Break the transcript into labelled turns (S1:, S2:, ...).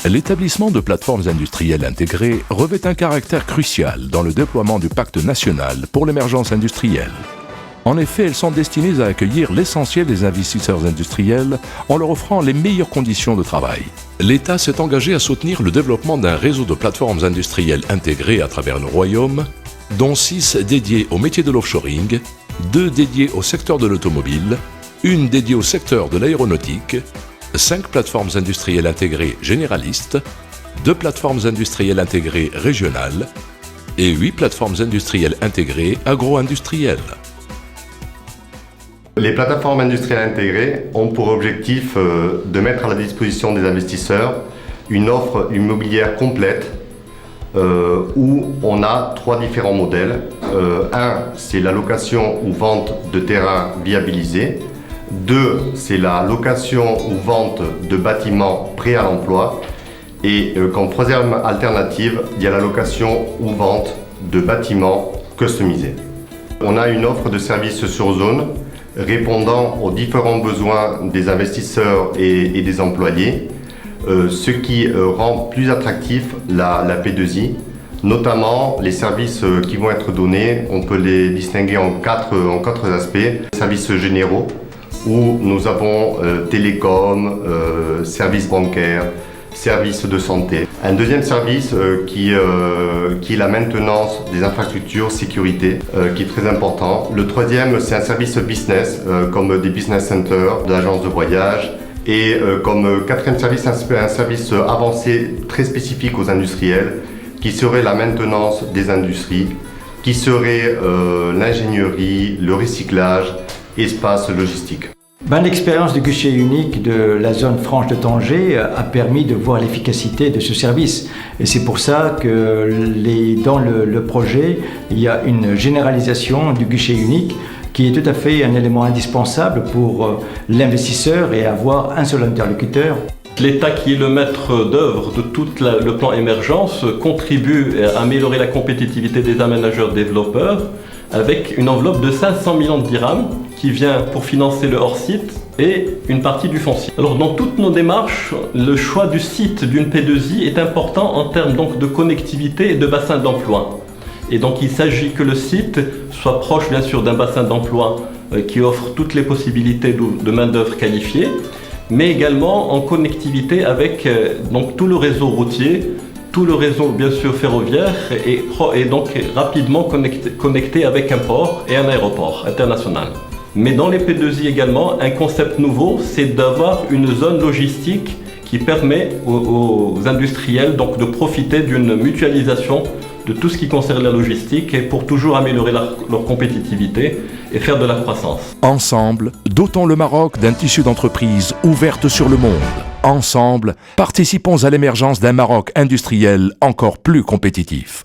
S1: L'établissement de plateformes industrielles intégrées revêt un caractère crucial dans le déploiement du pacte national pour l'émergence industrielle. En effet, elles sont destinées à accueillir l'essentiel des investisseurs industriels en leur offrant les meilleures conditions de travail. L'État s'est engagé à soutenir le développement d'un réseau de plateformes industrielles intégrées à travers le royaume, dont 6 dédiées au métier de l'offshoring, 2 dédiées au secteur de l'automobile, 1 dédiée au secteur de l'aéronautique, 5 plateformes industrielles intégrées généralistes, 2 plateformes industrielles intégrées régionales et 8 plateformes industrielles intégrées agro-industrielles.
S2: Les plateformes industrielles intégrées ont pour objectif de mettre à la disposition des investisseurs une offre immobilière complète où on a 3 différents modèles. Un, c'est la location ou vente de terrains viabilisés. 2, c'est la location ou vente de bâtiments prêts à l'emploi. Et comme troisième alternative, il y a la location ou vente de bâtiments customisés. On a une offre de services sur zone répondant aux différents besoins des investisseurs et des employés, ce qui rend plus attractif la P2I, notamment les services qui vont être donnés. On peut les distinguer en quatre aspects. Services généraux, où nous avons télécom, services bancaires, services de santé. Un deuxième service qui est la maintenance des infrastructures, sécurité, qui est très important. Le troisième, c'est un service business, comme des business centers, d'agences de voyage. Et comme quatrième service, un service avancé très spécifique aux industriels, qui serait la maintenance des industries, qui serait l'ingénierie, le recyclage, espace logistique.
S3: L'expérience du guichet unique de la zone franche de Tanger a permis de voir l'efficacité de ce service. Et c'est pour ça que dans le projet, il y a une généralisation du guichet unique qui est tout à fait un élément indispensable pour l'investisseur et avoir un seul interlocuteur.
S4: L'État, qui est le maître d'œuvre de tout le plan émergence, contribue à améliorer la compétitivité des aménageurs développeurs avec une enveloppe de 500 millions de dirhams qui vient pour financer le hors-site et une partie du foncier. Alors dans toutes nos démarches, le choix du site d'une P2I est important en termes donc de connectivité et de bassin d'emploi. Et donc il s'agit que le site soit proche bien sûr d'un bassin d'emploi qui offre toutes les possibilités de main-d'œuvre qualifiée, mais également en connectivité avec donc tout le réseau routier, tout le réseau bien sûr ferroviaire et donc rapidement connecté avec un port et un aéroport international. Mais dans les P2I également, un concept nouveau, c'est d'avoir une zone logistique qui permet aux industriels donc de profiter d'une mutualisation de tout ce qui concerne la logistique et pour toujours améliorer leur compétitivité et faire de la croissance.
S1: Ensemble, dotons le Maroc d'un tissu d'entreprises ouverte sur le monde. Ensemble, participons à l'émergence d'un Maroc industriel encore plus compétitif.